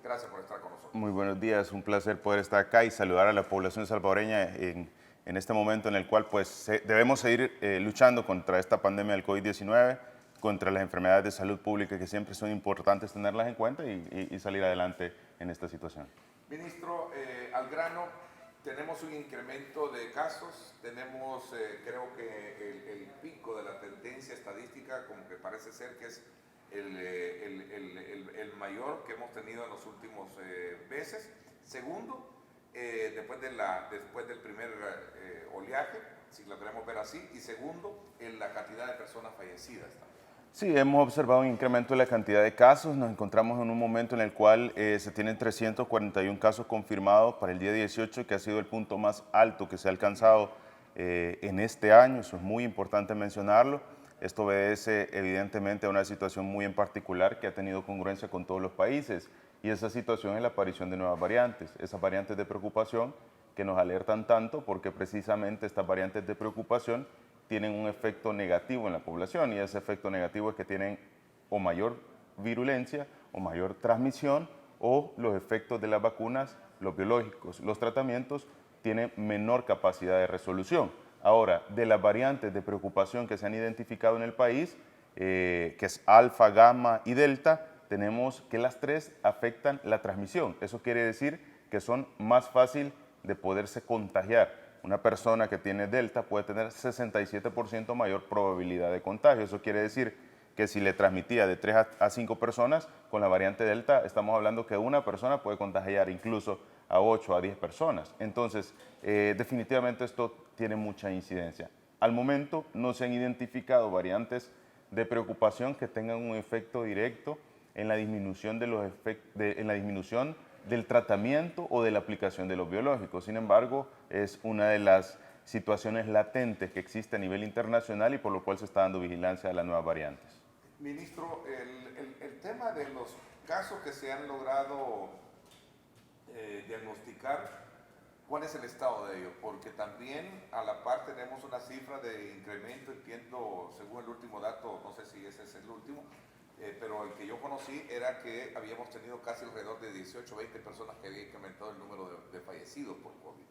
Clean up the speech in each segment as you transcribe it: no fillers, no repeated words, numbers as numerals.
Gracias por estar con nosotros. Muy buenos días, un placer poder estar acá y saludar a la población salvadoreña en este momento en el cual pues debemos seguir luchando contra esta pandemia del COVID-19, contra las enfermedades de salud pública que siempre son importantes tenerlas en cuenta y salir adelante en esta situación. Ministro, al grano, tenemos un incremento de casos, tenemos creo que el pico de la tendencia estadística como que parece ser que es el mayor que hemos tenido en los últimos meses. Segundo, después del primer oleaje, si lo queremos ver así, y segundo, en la cantidad de personas fallecidas también. Sí, hemos observado un incremento de la cantidad de casos. Nos encontramos en un momento en el cual se tienen 341 casos confirmados para el día 18, que ha sido el punto más alto que se ha alcanzado en este año. Eso es muy importante mencionarlo. Esto obedece evidentemente a una situación muy en particular que ha tenido congruencia con todos los países, y esa situación es la aparición de nuevas variantes, esas variantes de preocupación que nos alertan tanto porque precisamente estas variantes de preocupación tienen un efecto negativo en la población, y ese efecto negativo es que tienen o mayor virulencia o mayor transmisión, o los efectos de las vacunas, los biológicos, los tratamientos tienen menor capacidad de resolución. Ahora, de las variantes de preocupación que se han identificado en el país, que es alfa, gamma y delta, tenemos que las tres afectan la transmisión. Eso quiere decir que son más fácil de poderse contagiar. Una persona que tiene delta puede tener 67% mayor probabilidad de contagio. Eso quiere decir que si le transmitía de 3 a 5 personas, con la variante delta estamos hablando que una persona puede contagiar incluso a 8 a 10 personas. Entonces, definitivamente esto tiene mucha incidencia. Al momento no se han identificado variantes de preocupación que tengan un efecto directo en la disminución, del tratamiento o de la aplicación de los biológicos. Sin embargo, es una de las situaciones latentes que existe a nivel internacional y por lo cual se está dando vigilancia a las nuevas variantes. Ministro, el tema de los casos que se han logrado diagnosticar, ¿cuál es el estado de ellos? Porque también a la par tenemos una cifra de incremento, entiendo, según el último dato, no sé si ese es el último, pero el que yo conocí era que habíamos tenido casi alrededor de 18 o 20 personas que había incrementado el número de fallecidos por COVID.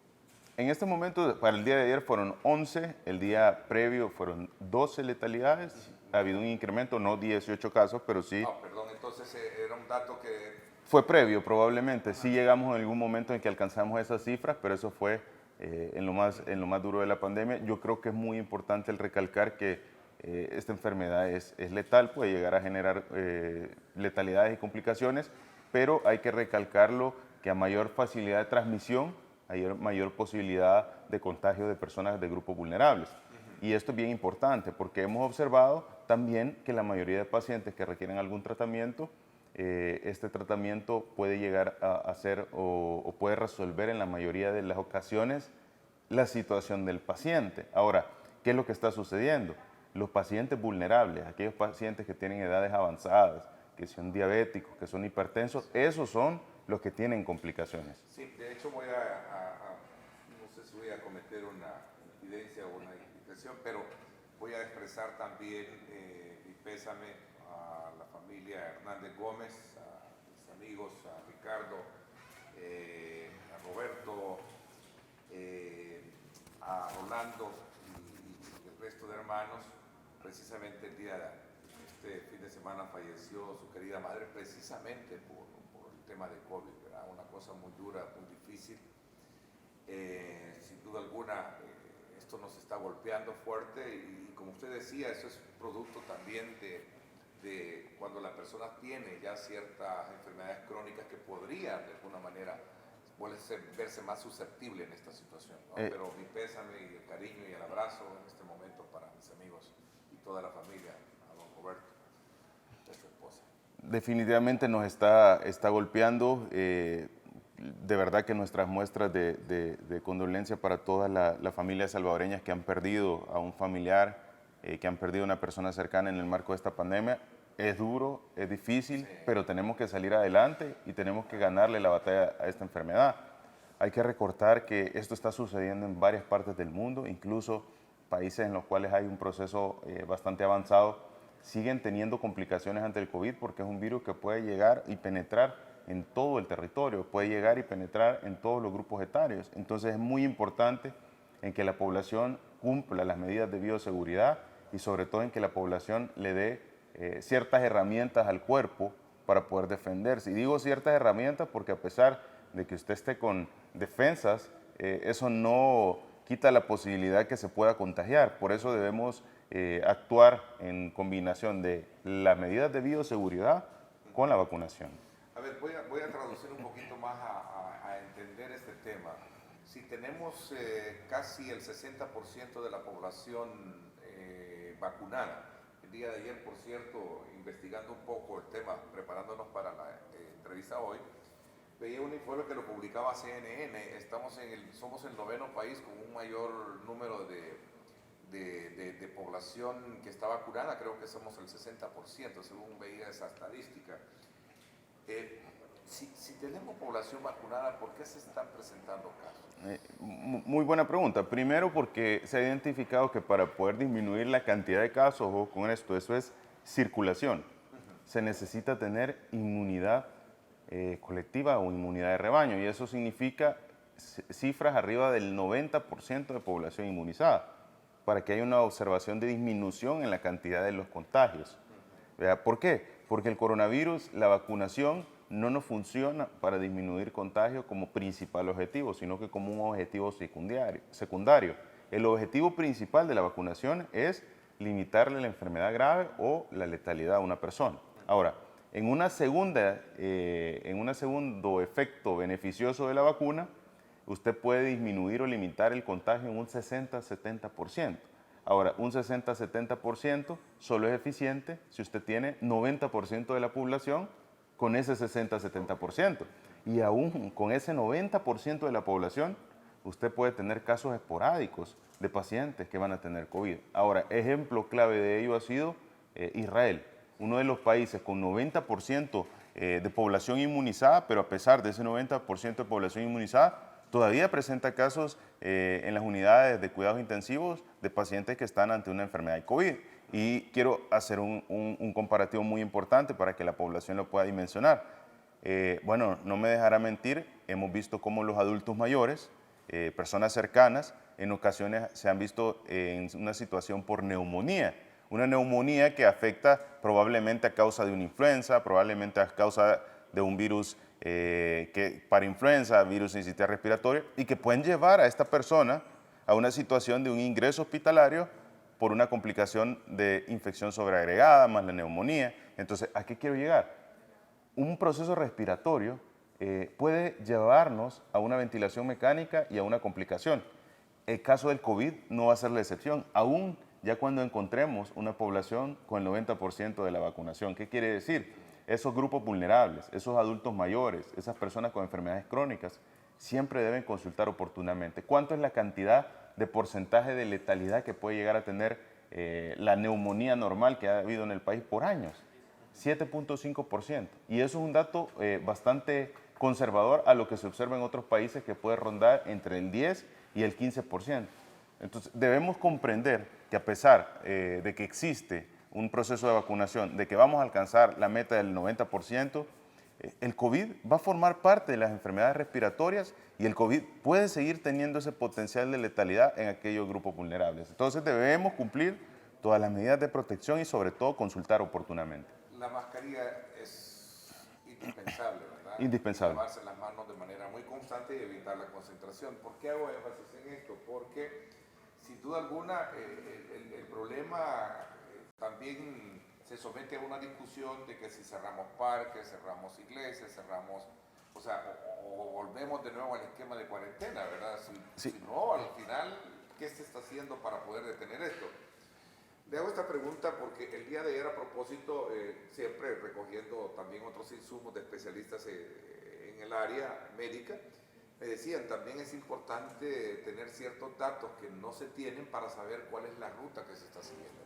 En este momento, para el día de ayer fueron 11, el día previo fueron 12 letalidades, ha habido un incremento, no 18 casos, pero sí. Ah, perdón, entonces era un dato que... Fue previo probablemente, sí llegamos en algún momento en que alcanzamos esas cifras, pero eso fue en lo más duro de la pandemia. Yo creo que es muy importante el recalcar que esta enfermedad es letal, puede llegar a generar letalidades y complicaciones, pero hay que recalcarlo que a mayor facilidad de transmisión, hay mayor posibilidad de contagio de personas de grupos vulnerables. Y esto es bien importante porque hemos observado también que la mayoría de pacientes que requieren algún tratamiento, este tratamiento puede llegar a ser o puede resolver en la mayoría de las ocasiones la situación del paciente. Ahora, ¿qué es lo que está sucediendo? Los pacientes vulnerables, aquellos pacientes que tienen edades avanzadas, que son diabéticos, que son hipertensos, esos son los que tienen complicaciones. Sí, de hecho no sé si voy a cometer una infidencia o una indiscreción, pero voy a expresar también mi pésame a la familia Hernández Gómez, a mis amigos, a Ricardo, a Roberto, a Rolando y el resto de hermanos. Precisamente este fin de semana falleció su querida madre precisamente por el tema de COVID, ¿verdad? Una cosa muy dura, muy difícil. Sin duda alguna, esto nos está golpeando fuerte y como usted decía, eso es producto también de cuando la persona tiene ya ciertas enfermedades crónicas que podrían de alguna manera verse más susceptible en esta situación, ¿no? Pero mi pésame y el cariño y el abrazo en este momento para mis amigos y toda la familia, a don Roberto, de su esposa. Definitivamente nos está golpeando. De verdad que nuestras muestras de condolencia para todas las familias salvadoreñas que han perdido a un familiar, que han perdido a una persona cercana en el marco de esta pandemia. Es duro, es difícil, sí, pero tenemos que salir adelante y tenemos que ganarle la batalla a esta enfermedad. Hay que recordar que esto está sucediendo en varias partes del mundo, incluso países en los cuales hay un proceso bastante avanzado siguen teniendo complicaciones ante el COVID porque es un virus que puede llegar y penetrar en todo el territorio, puede llegar y penetrar en todos los grupos etarios. Entonces es muy importante en que la población cumpla las medidas de bioseguridad y sobre todo en que la población le dé ciertas herramientas al cuerpo para poder defenderse. Y digo ciertas herramientas porque a pesar de que usted esté con defensas, eso no quita la posibilidad que se pueda contagiar. Por eso debemos actuar en combinación de las medidas de bioseguridad con la vacunación. A ver, voy a traducir un poquito más a entender este tema. Si tenemos casi el 60% de la población vacunada, el día de ayer, por cierto, investigando un poco el tema, preparándonos para la entrevista hoy, veía un informe que lo publicaba CNN. Somos el 9º país con un mayor número de población que está vacunada. Creo que somos el 60%, según veía esa estadística. Si tenemos población vacunada, ¿por qué se están presentando casos? Muy buena pregunta. Primero porque se ha identificado que para poder disminuir la cantidad de casos, ojo con esto, eso es circulación. Se necesita tener inmunidad colectiva o inmunidad de rebaño y eso significa cifras arriba del 90% de población inmunizada para que haya una observación de disminución en la cantidad de los contagios. ¿Por qué? Porque el coronavirus, la vacunación no nos funciona para disminuir contagio como principal objetivo, sino que como un objetivo secundario. El objetivo principal de la vacunación es limitarle la enfermedad grave o la letalidad a una persona. Ahora, en un segundo efecto beneficioso de la vacuna, usted puede disminuir o limitar el contagio en un 60-70%. Ahora, un 60-70% solo es eficiente si usted tiene 90% de la población con ese 60-70%. Y aún con ese 90% de la población, usted puede tener casos esporádicos de pacientes que van a tener COVID. Ahora, ejemplo clave de ello ha sido Israel, uno de los países con 90% de población inmunizada, pero a pesar de ese 90% de población inmunizada, todavía presenta casos en las unidades de cuidados intensivos de pacientes que están ante una enfermedad de COVID. Y quiero hacer un comparativo muy importante para que la población lo pueda dimensionar. Bueno, no me dejará mentir, hemos visto cómo los adultos mayores, personas cercanas, en ocasiones se han visto en una situación por neumonía. Una neumonía que afecta probablemente a causa de una influenza, probablemente a causa de un virus para influenza, virus sincitial respiratorio, y que pueden llevar a esta persona a una situación de un ingreso hospitalario por una complicación de infección sobreagregada más la neumonía. Entonces, ¿a qué quiero llegar? Un proceso respiratorio puede llevarnos a una ventilación mecánica y a una complicación. El caso del COVID no va a ser la excepción, aún ya cuando encontremos una población con el 90% de la vacunación. ¿Qué quiere decir? Esos grupos vulnerables, esos adultos mayores, esas personas con enfermedades crónicas, siempre deben consultar oportunamente. ¿Cuánto es la cantidad de porcentaje de letalidad que puede llegar a tener la neumonía normal que ha habido en el país por años? 7.5%. Y eso es un dato bastante conservador a lo que se observa en otros países, que puede rondar entre el 10 y el 15%. Entonces, debemos comprender que a pesar de que existe un proceso de vacunación, de que vamos a alcanzar la meta del 90%, el COVID va a formar parte de las enfermedades respiratorias y el COVID puede seguir teniendo ese potencial de letalidad en aquellos grupos vulnerables. Entonces debemos cumplir todas las medidas de protección y sobre todo consultar oportunamente. La mascarilla es indispensable, ¿verdad? Indispensable. Lavarse las manos de manera muy constante y evitar la concentración. ¿Por qué hago énfasis en esto? Porque sin duda alguna el problema también se somete a una discusión de que si cerramos parques, cerramos iglesias, o volvemos de nuevo al esquema de cuarentena, ¿verdad? Si no, al final, ¿qué se está haciendo para poder detener esto? Le hago esta pregunta porque el día de ayer, a propósito, siempre recogiendo también otros insumos de especialistas en el área médica, me decían, también es importante tener ciertos datos que no se tienen para saber cuál es la ruta que se está siguiendo.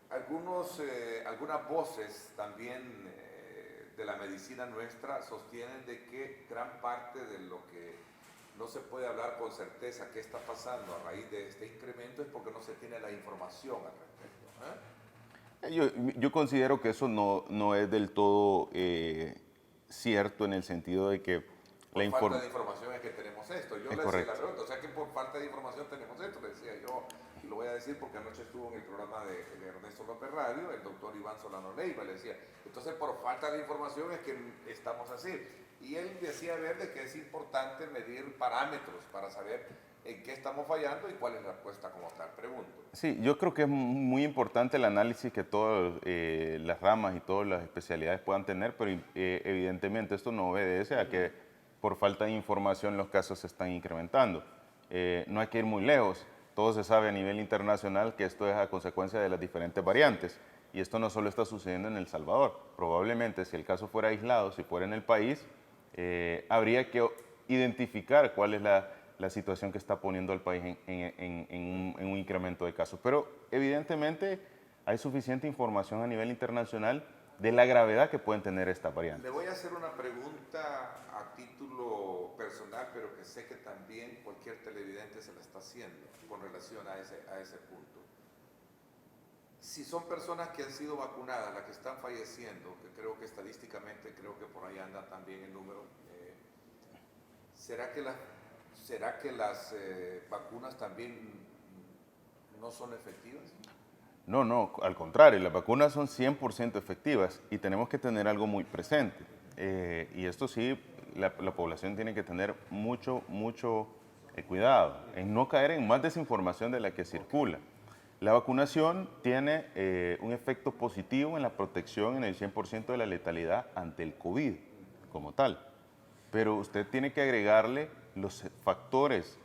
Algunas voces también de la medicina nuestra sostienen de que gran parte de lo que no se puede hablar con certeza qué está pasando a raíz de este incremento es porque no se tiene la información al respecto. Yo considero que eso no es del todo cierto en el sentido de que por falta de información es que tenemos esto. Yo le decía correcto. la pregunta, o sea que por falta de información tenemos esto, le decía yo, y lo voy a decir porque anoche estuvo en el programa de Ernesto López Radio, el doctor Iván Solano Leiva, le decía, entonces por falta de información es que estamos así. Y él decía ver de que es importante medir parámetros para saber en qué estamos fallando y cuál es la respuesta como tal, pregunto. Sí, yo creo que es muy importante el análisis que todas las ramas y todas las especialidades puedan tener, pero evidentemente esto no obedece a que por falta de información los casos se están incrementando. No hay que ir muy lejos, todo se sabe a nivel internacional que esto es a consecuencia de las diferentes variantes, y esto no solo está sucediendo en El Salvador. Probablemente si el caso fuera aislado, si fuera en el país, habría que identificar cuál es la situación que está poniendo al país en un incremento de casos. Pero evidentemente hay suficiente información a nivel internacional de la gravedad que pueden tener estas variantes. Le voy a hacer una pregunta a título personal, pero que sé que también cualquier televidente se la está haciendo con relación a ese punto. Si son personas que han sido vacunadas, las que están falleciendo, que creo que estadísticamente, creo que por ahí anda también el número, ¿será que las vacunas también no son efectivas? No, no, al contrario, las vacunas son 100% efectivas y tenemos que tener algo muy presente. Y esto sí, la población tiene que tener mucho cuidado en no caer en más desinformación de la que circula. La vacunación tiene un efecto positivo en la protección en el 100% de la letalidad ante el COVID como tal. Pero usted tiene que agregarle los factores,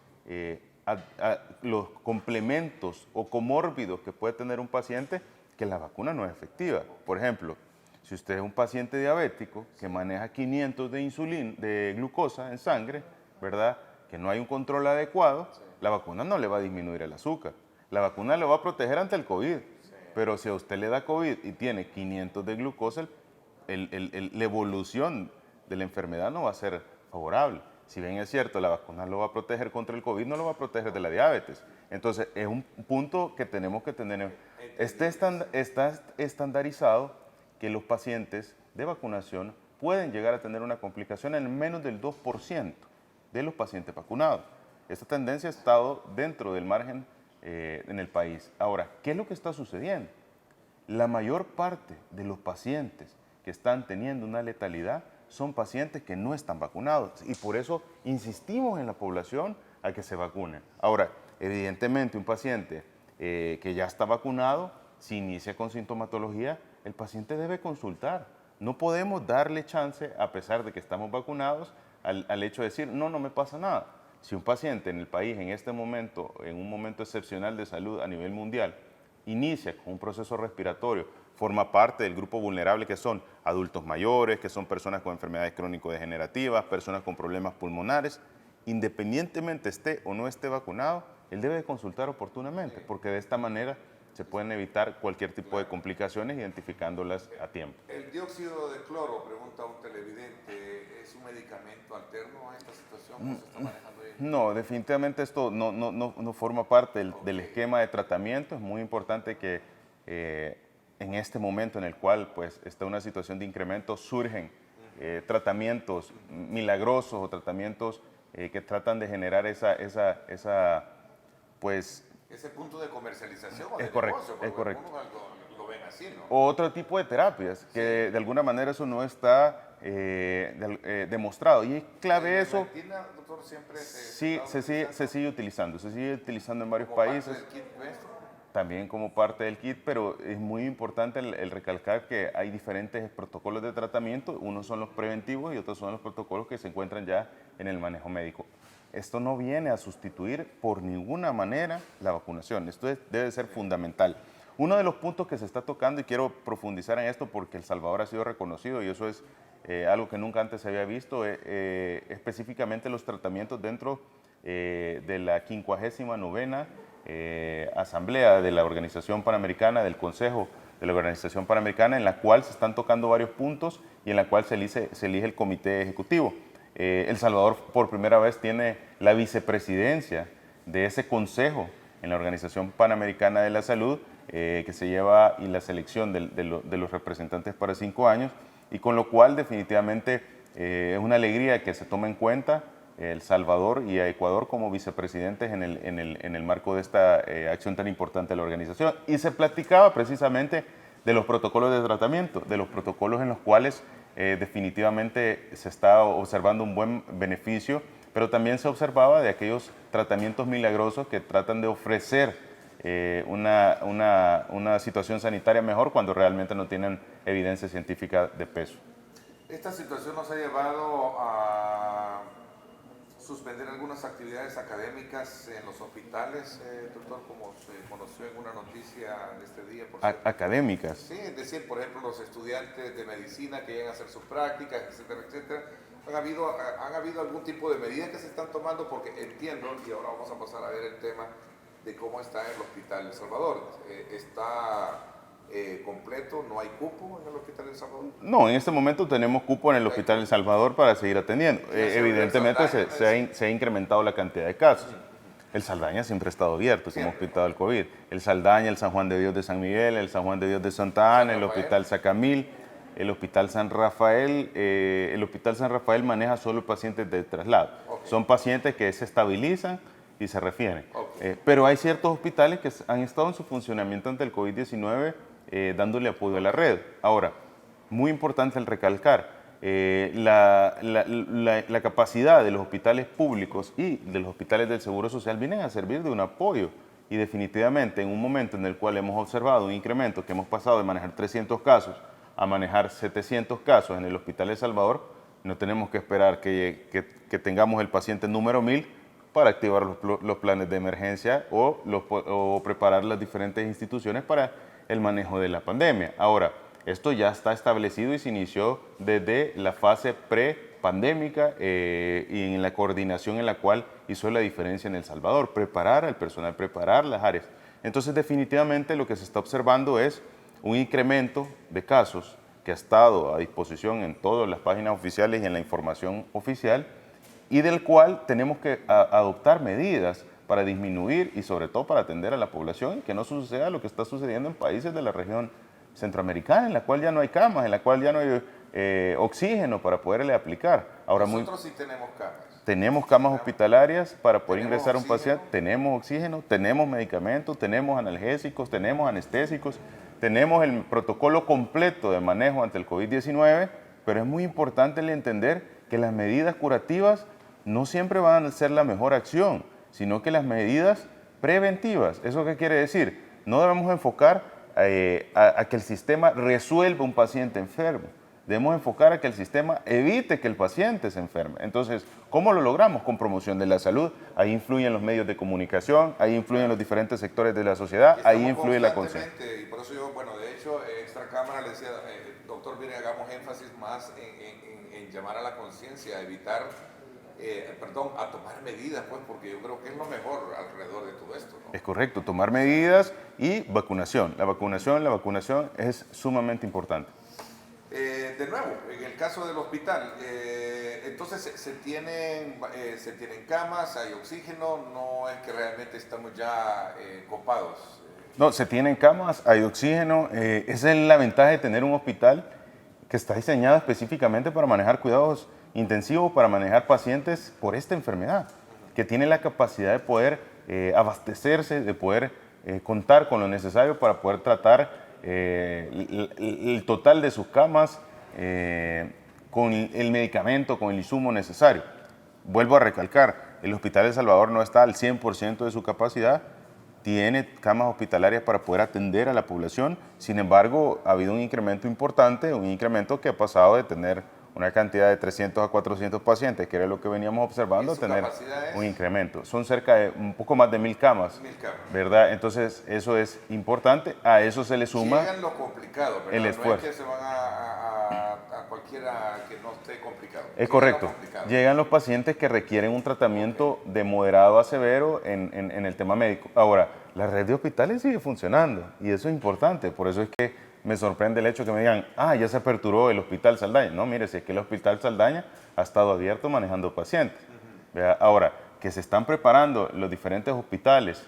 los complementos o comórbidos que puede tener un paciente que la vacuna no es efectiva. Por ejemplo, si usted es un paciente diabético que maneja 500 de glucosa en sangre, ¿verdad? Que no hay un control adecuado, la vacuna no le va a disminuir el azúcar. La vacuna le va a proteger ante el COVID, pero si a usted le da COVID y tiene 500 de glucosa, la evolución de la enfermedad no va a ser favorable. Si bien es cierto, la vacuna lo va a proteger contra el COVID, no lo va a proteger de la diabetes. Entonces, es un punto que tenemos que tener. Está estandarizado que los pacientes de vacunación pueden llegar a tener una complicación en menos del 2% de los pacientes vacunados. Esta tendencia ha estado dentro del margen en el país. Ahora, ¿qué es lo que está sucediendo? La mayor parte de los pacientes que están teniendo una letalidad son pacientes que no están vacunados y por eso insistimos en la población a que se vacunen. Ahora, evidentemente un paciente que ya está vacunado, si inicia con sintomatología, el paciente debe consultar. No podemos darle chance, a pesar de que estamos vacunados, al hecho de decir, no me pasa nada. Si un paciente en el país en este momento, en un momento excepcional de salud a nivel mundial, inicia con un proceso respiratorio, forma parte del grupo vulnerable que son adultos mayores, que son personas con enfermedades crónico-degenerativas, personas con problemas pulmonares, independientemente esté o no esté vacunado, él debe consultar oportunamente, porque de esta manera se pueden evitar cualquier tipo de complicaciones identificándolas a tiempo. ¿El dióxido de cloro, pregunta un televidente, es un medicamento alterno a esta situación? ¿Cómo se está manejando ahí? No, definitivamente esto no forma parte del esquema de tratamiento. Es muy importante que en este momento en el cual pues, está una situación de incremento surgen tratamientos milagrosos o tratamientos que tratan de generar pues, ese punto de comercialización o es de correcto, negocio, es correcto. algunos lo ven así, ¿no? O otro tipo de terapias, que de alguna manera eso no está demostrado. Y es clave eso. ¿En Argentina, doctor, siempre Sí, se sigue utilizando en varios como países. parte del kit nuestro? También como parte del kit, pero es muy importante el recalcar que hay diferentes protocolos de tratamiento. Unos son los preventivos y otros son los protocolos que se encuentran ya en el manejo médico. Esto no viene a sustituir por ninguna manera la vacunación. Esto debe ser fundamental. Uno de los puntos que se está tocando, y quiero profundizar en esto porque El Salvador ha sido reconocido y eso es algo que nunca antes se había visto, específicamente los tratamientos dentro de la 59ª Asamblea de la Organización Panamericana, del Consejo de la Organización Panamericana, en la cual se están tocando varios puntos y en la cual se elige el comité ejecutivo. El Salvador por primera vez tiene la vicepresidencia de ese consejo en la Organización Panamericana de la Salud, que se lleva y la selección de los representantes para 5 años, y con lo cual definitivamente Es una alegría que se tome en cuenta El Salvador y a Ecuador como vicepresidentes en el marco de esta acción tan importante de la organización. Y se platicaba precisamente de los protocolos de tratamiento, de los protocolos en los cuales definitivamente se está observando un buen beneficio, pero también se observaba de aquellos tratamientos milagrosos que tratan de ofrecer una situación sanitaria mejor cuando realmente no tienen evidencia científica de peso. Esta situación nos ha llevado a suspender algunas actividades académicas en los hospitales, doctor, como se conoció en una noticia de este día. Académicas. Sí, es decir, por ejemplo, los estudiantes de medicina que llegan a hacer sus prácticas, etcétera, etcétera. ¿Han habido algún tipo de medidas que se están tomando? Porque entiendo, y ahora vamos a pasar a ver el tema de cómo está el Hospital El Salvador. ¿Está completo? ¿No hay cupo en el Hospital El Salvador? No, en este momento tenemos cupo en el Hospital El Salvador para seguir atendiendo. Evidentemente se ha incrementado la cantidad de casos. El Saldaña siempre ha estado abierto como hospital del COVID. El Saldaña, el San Juan de Dios de San Miguel, el San Juan de Dios de Santa Ana, el Hospital Sacamil, el Hospital San Rafael. El Hospital San Rafael maneja solo pacientes de traslado. Okay. Son pacientes que se estabilizan y se refieren. Okay. Pero hay ciertos hospitales que han estado en su funcionamiento ante el COVID-19 dándole apoyo a la red. Ahora, muy importante el recalcar, la capacidad de los hospitales públicos y de los hospitales del Seguro Social vienen a servir de un apoyo y definitivamente en un momento en el cual hemos observado un incremento que hemos pasado de manejar 300 casos a manejar 700 casos en el Hospital El Salvador, no tenemos que esperar que tengamos el paciente número 1000 para activar los planes de emergencia o preparar las diferentes instituciones para el manejo de la pandemia. Ahora, esto ya está establecido y se inició desde la fase pre-pandémica y en la coordinación en la cual hizo la diferencia en El Salvador, preparar al personal, preparar las áreas. Entonces, definitivamente lo que se está observando es un incremento de casos que ha estado a disposición en todas las páginas oficiales y en la información oficial y del cual tenemos que adoptar medidas para disminuir y sobre todo para atender a la población y que no suceda lo que está sucediendo en países de la región centroamericana, en la cual ya no hay camas, en la cual ya no hay oxígeno para poderle aplicar. Ahora, nosotros sí tenemos camas. Tenemos camas hospitalarias para poder ingresar a un paciente, tenemos oxígeno, tenemos medicamentos, tenemos analgésicos, tenemos anestésicos, tenemos el protocolo completo de manejo ante el COVID-19, pero es muy importante el entender que las medidas curativas no siempre van a ser la mejor acción, sino que las medidas preventivas. ¿Eso qué quiere decir? No debemos enfocar a que el sistema resuelva un paciente enfermo. Debemos enfocar a que el sistema evite que el paciente se enferme. Entonces, ¿cómo lo logramos? Con promoción de la salud. Ahí influyen los medios de comunicación, ahí influyen los diferentes sectores de la sociedad, ahí influye la conciencia. Y por eso yo, bueno, de hecho, extra cámara le decía, doctor, mire, hagamos énfasis más en llamar a la conciencia, a evitar... a tomar medidas, pues, porque yo creo que es lo mejor alrededor de todo esto, ¿no? Es correcto, tomar medidas y vacunación. La vacunación es sumamente importante. De nuevo, en el caso del hospital, entonces se tienen camas, hay oxígeno, no es que realmente estamos ya copados. No, se tienen camas, hay oxígeno. Esa es la ventaja de tener un hospital que está diseñado específicamente para manejar cuidados intensivos, para manejar pacientes por esta enfermedad, que tiene la capacidad de poder abastecerse, de poder contar con lo necesario para poder tratar el total de sus camas con el medicamento, con el insumo necesario. Vuelvo a recalcar, el Hospital El Salvador no está al 100% de su capacidad, tiene camas hospitalarias para poder atender a la población, sin embargo, ha habido un incremento importante, un incremento que ha pasado de tener una cantidad de 300 a 400 pacientes, que era lo que veníamos observando, tener un incremento. Son cerca de un poco más de 1000 camas, ¿verdad? Entonces, eso es importante. A eso se le suma llegan lo complicado, ¿verdad? El esfuerzo. No es que se van a cualquiera que no esté complicado. Es correcto. Llegan los pacientes que requieren un tratamiento de moderado a severo en el tema médico. Ahora, la red de hospitales sigue funcionando y eso es importante. Por eso es que me sorprende el hecho que me digan, ya se aperturó el Hospital Saldaña. No, mire, si es que el Hospital Saldaña ha estado abierto manejando pacientes. Ahora, que se están preparando los diferentes hospitales,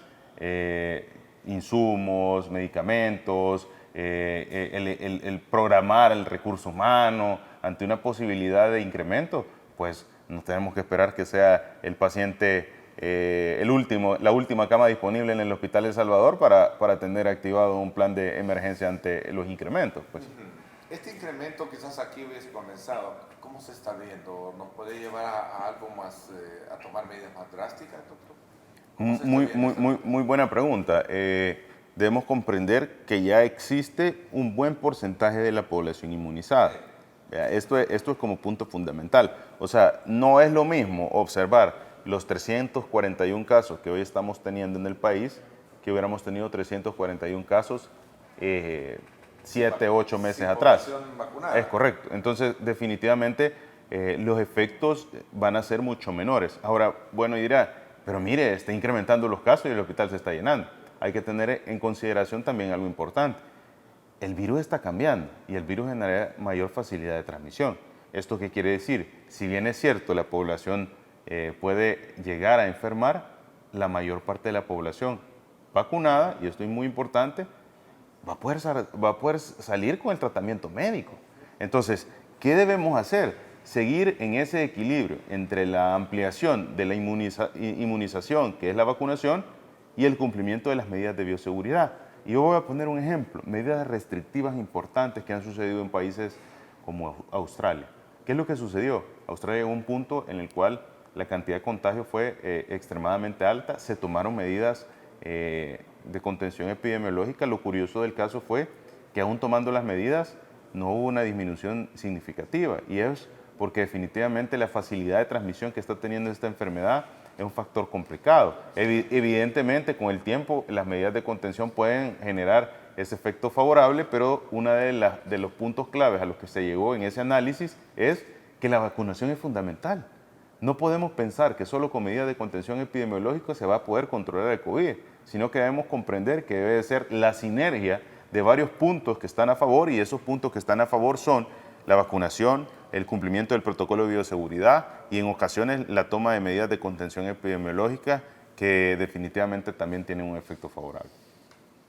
insumos, medicamentos, el programar el recurso humano, ante una posibilidad de incremento, pues no tenemos que esperar que sea el paciente la última cama disponible en el Hospital El Salvador para tener activado un plan de emergencia ante los incrementos. Pues. Este incremento quizás aquí hubiese comenzado. ¿Cómo se está viendo? ¿Nos puede llevar a algo más, a tomar medidas más drásticas, doctor? Muy buena pregunta. Debemos comprender que ya existe un buen porcentaje de la población inmunizada. Esto es como punto fundamental. O sea, no es lo mismo observar los 341 casos que hoy estamos teniendo en el país, que hubiéramos tenido 341 casos 7, 8 meses atrás. Vacunada. Es correcto. Entonces, definitivamente, los efectos van a ser mucho menores. Ahora, bueno, dirá, pero mire, está incrementando los casos y el hospital se está llenando. Hay que tener en consideración también algo importante. El virus está cambiando y el virus genera mayor facilidad de transmisión. ¿Esto qué quiere decir? Si bien es cierto, la población puede llegar a enfermar, la mayor parte de la población vacunada, y esto es muy importante, va a poder salir con el tratamiento médico. Entonces, ¿qué debemos hacer? Seguir en ese equilibrio entre la ampliación de la inmunización, que es la vacunación, y el cumplimiento de las medidas de bioseguridad. Y yo voy a poner un ejemplo, medidas restrictivas importantes que han sucedido en países como Australia. ¿Qué es lo que sucedió? Australia llegó a un punto en el cual la cantidad de contagio fue extremadamente alta, se tomaron medidas de contención epidemiológica. Lo curioso del caso fue que aún tomando las medidas no hubo una disminución significativa, y es porque definitivamente la facilidad de transmisión que está teniendo esta enfermedad es un factor complicado. Evidentemente, con el tiempo, las medidas de contención pueden generar ese efecto favorable, pero uno de los puntos claves a los que se llegó en ese análisis es que la vacunación es fundamental. No podemos pensar que solo con medidas de contención epidemiológica se va a poder controlar el COVID, sino que debemos comprender que debe ser la sinergia de varios puntos que están a favor, y esos puntos que están a favor son la vacunación, el cumplimiento del protocolo de bioseguridad y en ocasiones la toma de medidas de contención epidemiológica que definitivamente también tienen un efecto favorable.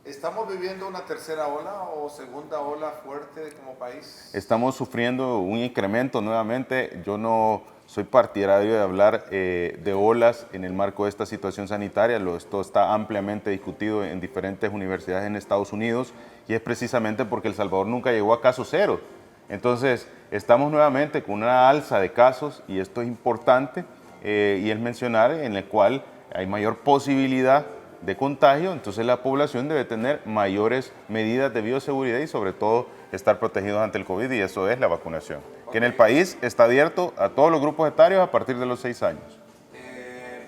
¿Estamos viviendo una tercera ola o segunda ola fuerte como país? Estamos sufriendo un incremento nuevamente. Yo no soy partidario de hablar de olas en el marco de esta situación sanitaria. Esto está ampliamente discutido en diferentes universidades en Estados Unidos, y es precisamente porque El Salvador nunca llegó a caso cero. Entonces, estamos nuevamente con una alza de casos, y esto es importante, y es mencionar en el cual hay mayor posibilidad de contagio. Entonces la población debe tener mayores medidas de bioseguridad y sobre todo estar protegidos ante el COVID, y eso es la vacunación, que en el país está abierto a todos los grupos etarios a partir de los 6 años.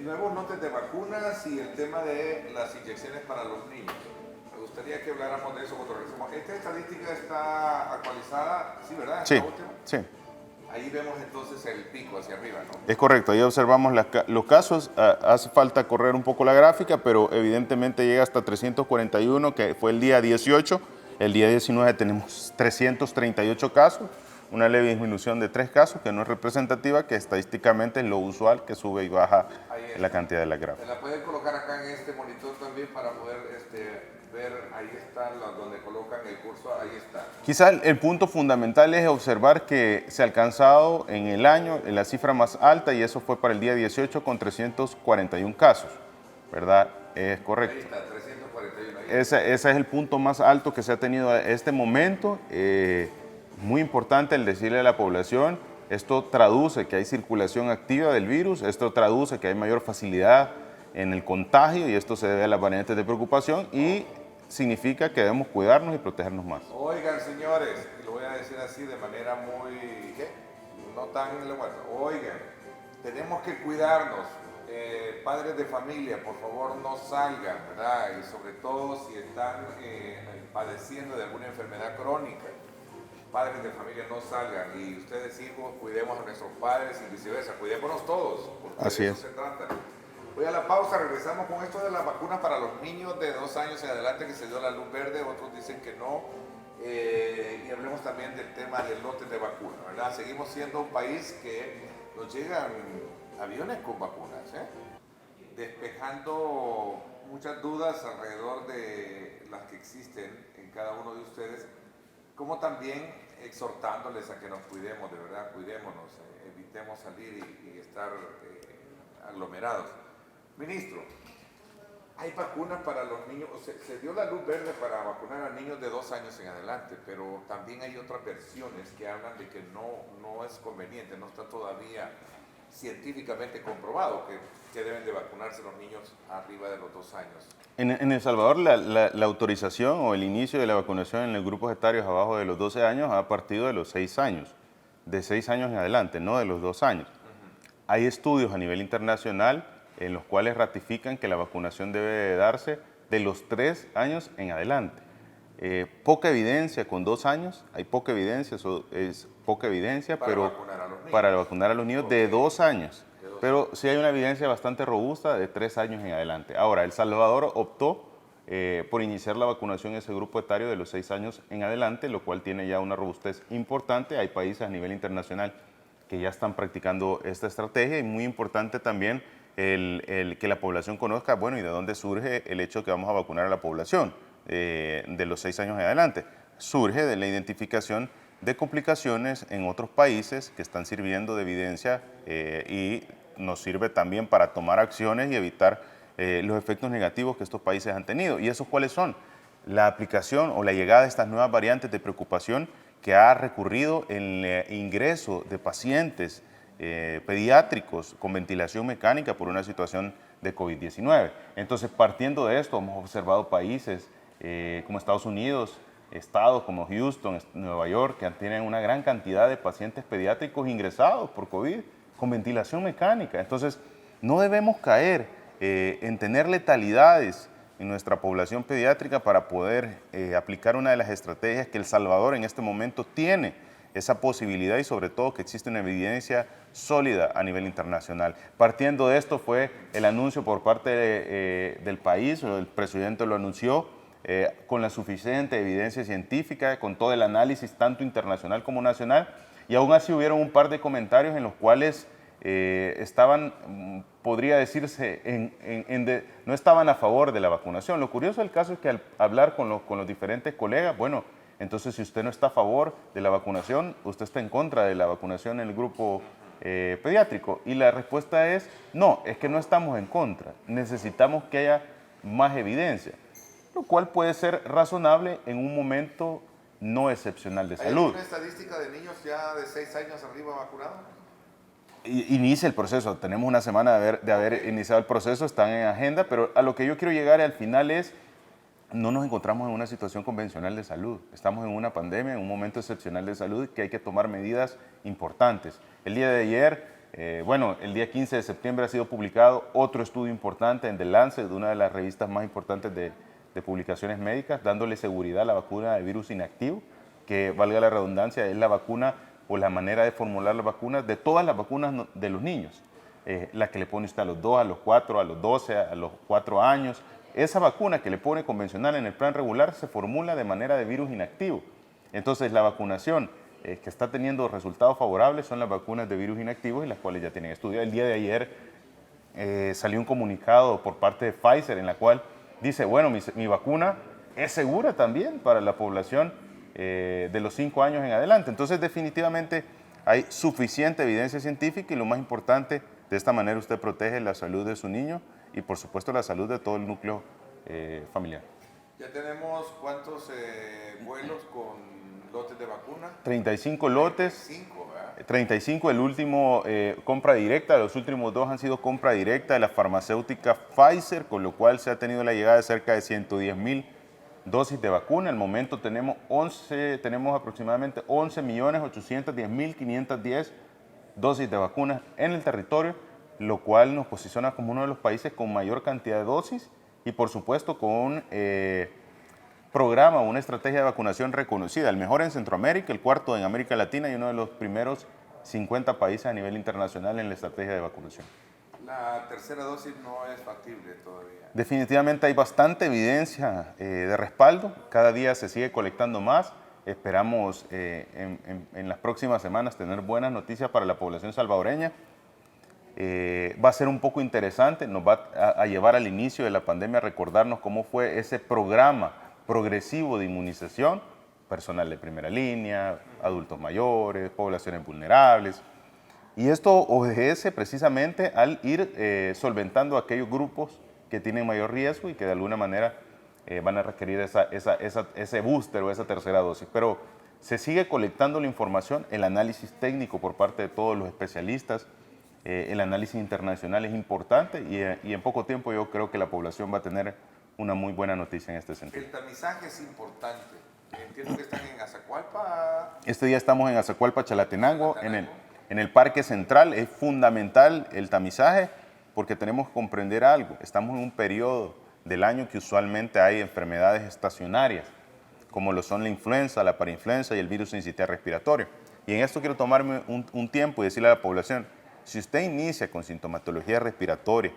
Nuevos lotes de vacunas y el tema de las inyecciones para los niños. Me gustaría que habláramos de eso cuando regresemos. ¿Esta estadística está actualizada? Sí, ¿verdad? Sí, sí. Ahí vemos entonces el pico hacia arriba, ¿no? Es correcto, ahí observamos los casos. Hace falta correr un poco la gráfica, pero evidentemente llega hasta 341, que fue el día 18. El día 19 tenemos 338 casos, una leve disminución de 3 casos, que no es representativa, que estadísticamente es lo usual, que sube y baja la cantidad de la gráfica. ¿Se la pueden colocar acá en este monitor también para poder ver? Ahí está donde colocan el curso, ahí está. Quizá el punto fundamental es observar que se ha alcanzado en el año la cifra más alta, y eso fue para el día 18 con 341 casos, ¿verdad? Es correcto. Ahí está, 341. Ese es el punto más alto que se ha tenido a este momento. Muy importante el decirle a la población, esto traduce que hay circulación activa del virus, esto traduce que hay mayor facilidad en el contagio, y esto se debe a las variantes de preocupación, y significa que debemos cuidarnos y protegernos más. Oigan, señores, y lo voy a decir así de manera muy, no tan lengüeta. Oigan, tenemos que cuidarnos. Padres de familia, por favor, no salgan, ¿verdad? Y sobre todo si están padeciendo de alguna enfermedad crónica. Padres de familia, no salgan. Y ustedes, hijos, cuidemos a nuestros padres y viceversa. Cuidémonos todos, porque Así de eso es. se trata. Voy a la pausa, regresamos con esto de las vacunas para los niños de 2 años en adelante, que se dio la luz verde, otros dicen que no. Y hablemos también del tema del lote de vacunas, ¿verdad? Seguimos siendo un país que nos llegan aviones con vacunas, despejando muchas dudas alrededor de las que existen en cada uno de ustedes. como también exhortándoles a que nos cuidemos, de verdad, cuidémonos, evitemos salir y estar aglomerados. Ministro, hay vacunas para los niños, se dio la luz verde para vacunar a niños de 2 años en adelante, pero también hay otras versiones que hablan de que no es conveniente, no está todavía científicamente comprobado que deben de vacunarse los niños arriba de los 2 años. En El Salvador la autorización o el inicio de la vacunación en los grupos etarios abajo de los 12 años ha partido de los 6 años, de 6 años en adelante, no de los 2 años. Hay estudios a nivel internacional en los cuales ratifican que la vacunación debe de darse de los 3 años en adelante. Poca evidencia con 2 años, hay poca evidencia, eso es poca evidencia, para pero vacunar a los niños. Para vacunar a los niños de 2 años. Pero sí hay una evidencia bastante robusta de 3 años en adelante. Ahora, El Salvador optó por iniciar la vacunación en ese grupo etario de los 6 años en adelante, lo cual tiene ya una robustez importante. Hay países a nivel internacional que ya están practicando esta estrategia y muy importante también el que la población conozca, bueno, y de dónde surge el hecho de que vamos a vacunar a la población de los 6 años en adelante. Surge de la identificación de complicaciones en otros países que están sirviendo de evidencia y nos sirve también para tomar acciones y evitar los efectos negativos que estos países han tenido. ¿Y esos cuáles son? La aplicación o la llegada de estas nuevas variantes de preocupación que ha recurrido el ingreso de pacientes pediátricos con ventilación mecánica por una situación de COVID-19. Entonces, partiendo de esto, hemos observado países como Estados Unidos, estados como Houston, Nueva York, que tienen una gran cantidad de pacientes pediátricos ingresados por COVID con ventilación mecánica. Entonces, no debemos caer en tener letalidades en nuestra población pediátrica para poder aplicar una de las estrategias que El Salvador en este momento tiene esa posibilidad y sobre todo que existe una evidencia sólida a nivel internacional. Partiendo de esto fue el anuncio por parte del país, el presidente lo anunció, con la suficiente evidencia científica, con todo el análisis tanto internacional como nacional, y aún así hubieron un par de comentarios en los cuales estaban, podría decirse, no estaban a favor de la vacunación. Lo curioso del caso es que al hablar con los diferentes colegas, bueno, entonces si usted no está a favor de la vacunación, usted está en contra de la vacunación en el grupo pediátrico. Y la respuesta es, no, es que no estamos en contra, necesitamos que haya más evidencia, lo cual puede ser razonable en un momento no excepcional de salud. ¿Hay una estadística de niños ya de 6 años arriba vacunados? Inicia el proceso, tenemos una semana de haber iniciado el proceso, están en agenda, pero a lo que yo quiero llegar al final es, no nos encontramos en una situación convencional de salud, estamos en una pandemia, en un momento excepcional de salud que hay que tomar medidas importantes. El día de ayer, el día 15 de septiembre ha sido publicado otro estudio importante en The Lancet, de una de las revistas más importantes de publicaciones médicas, dándole seguridad a la vacuna de virus inactivo, que valga la redundancia, es la vacuna o la manera de formular las vacunas de todas las vacunas de los niños, la que le pone usted a los 2, a los 4, a los 12, a los 4 años. Esa vacuna que le pone convencional en el plan regular se formula de manera de virus inactivo. Entonces la vacunación que está teniendo resultados favorables son las vacunas de virus inactivos y las cuales ya tienen estudios. El día de ayer salió un comunicado por parte de Pfizer en la cual dice, bueno, mi vacuna es segura también para la población de los 5 años en adelante. Entonces, definitivamente hay suficiente evidencia científica y lo más importante, de esta manera usted protege la salud de su niño y, por supuesto, la salud de todo el núcleo familiar. ¿Ya tenemos cuántos vuelos con lotes de vacuna? 35 lotes. 35, ¿verdad? 35, el último compra directa, los últimos 2 han sido compra directa de la farmacéutica Pfizer, con lo cual se ha tenido la llegada de cerca de 110,000 dosis de vacuna. Al momento tenemos aproximadamente 11.810.510 dosis de vacunas en el territorio, lo cual nos posiciona como uno de los países con mayor cantidad de dosis y por supuesto con un programa, una estrategia de vacunación reconocida, el mejor en Centroamérica, el cuarto en América Latina y uno de los primeros 50 países a nivel internacional en la estrategia de vacunación. La tercera dosis no es factible todavía. Definitivamente hay bastante evidencia de respaldo, cada día se sigue colectando más, esperamos en las próximas semanas tener buenas noticias para la población salvadoreña. Va a ser un poco interesante, nos va a llevar al inicio de la pandemia a recordarnos cómo fue ese programa progresivo de inmunización, personal de primera línea, adultos mayores, poblaciones vulnerables. Y esto obedece precisamente al ir solventando aquellos grupos que tienen mayor riesgo y que de alguna manera van a requerir ese booster o esa tercera dosis. Pero se sigue colectando la información, el análisis técnico por parte de todos los especialistas, el análisis internacional es importante y en poco tiempo yo creo que la población va a tener una muy buena noticia en este sentido. El tamizaje es importante. Entiendo que están en Azacualpa. Este día estamos en Azacualpa, Chalatenango, en el Parque Central. Es fundamental el tamizaje porque tenemos que comprender algo. Estamos en un periodo del año que usualmente hay enfermedades estacionarias, como lo son la influenza, la parainfluenza y el virus sincitial respiratorio. Y en esto quiero tomarme un tiempo y decirle a la población, si usted inicia con sintomatología respiratoria,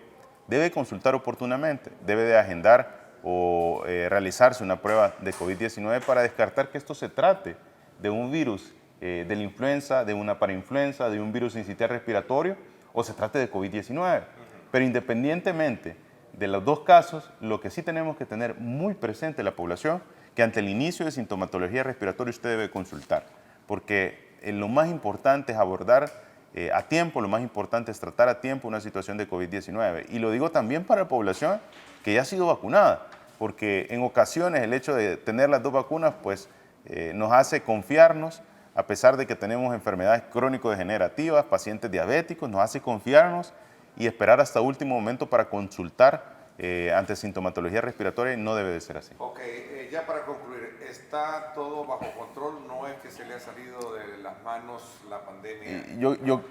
debe consultar oportunamente, debe de agendar o realizarse una prueba de COVID-19 para descartar que esto se trate de un virus de la influenza, de una parainfluenza, de un virus sincitial respiratorio o se trate de COVID-19. Pero independientemente de los dos casos, lo que sí tenemos que tener muy presente la población, que ante el inicio de sintomatología respiratoria usted debe consultar, porque lo más importante es abordar a tiempo, lo más importante es tratar a tiempo una situación de COVID-19. Y lo digo también para la población que ya ha sido vacunada, porque en ocasiones el hecho de tener las dos vacunas pues nos hace confiarnos, a pesar de que tenemos enfermedades crónico-degenerativas, pacientes diabéticos, nos hace confiarnos y esperar hasta último momento para consultar ante sintomatología respiratoria no debe de ser así. Ok, ya para concluir, ¿está todo bajo control? ¿No es que se le ha salido de las manos la pandemia?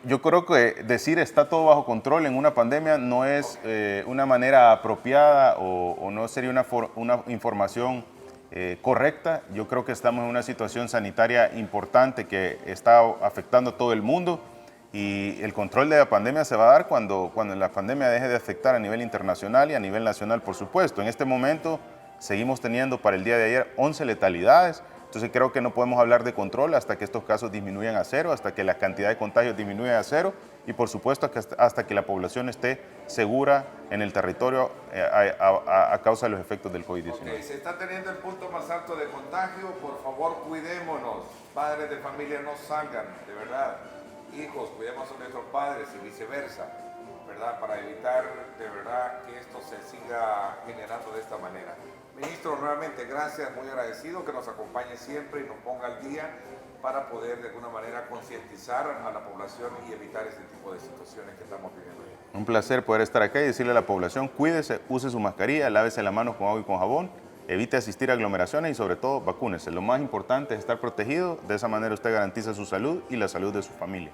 Yo creo que decir está todo bajo control en una pandemia no es una manera apropiada o no sería una información correcta. Yo creo que estamos en una situación sanitaria importante que está afectando a todo el mundo. Y el control de la pandemia se va a dar cuando la pandemia deje de afectar a nivel internacional y a nivel nacional, por supuesto. En este momento seguimos teniendo para el día de ayer 11 letalidades, entonces creo que no podemos hablar de control hasta que estos casos disminuyan a cero, hasta que la cantidad de contagios disminuya a cero y por supuesto hasta que la población esté segura en el territorio a causa de los efectos del COVID-19. Okay, se está teniendo el punto más alto de contagio, por favor cuidémonos, padres de familia no salgan, de verdad. Hijos, cuidemos a nuestros padres y viceversa, ¿verdad? Para evitar de verdad que esto se siga generando de esta manera. Ministro, nuevamente gracias, muy agradecido que nos acompañe siempre y nos ponga al día para poder de alguna manera concientizar a la población y evitar este tipo de situaciones que estamos viviendo hoy. Un placer poder estar acá y decirle a la población, cuídese, use su mascarilla, lávese las manos con agua y con jabón, evite asistir a aglomeraciones y sobre todo vacúnese. Lo más importante es estar protegido, de esa manera usted garantiza su salud y la salud de su familia.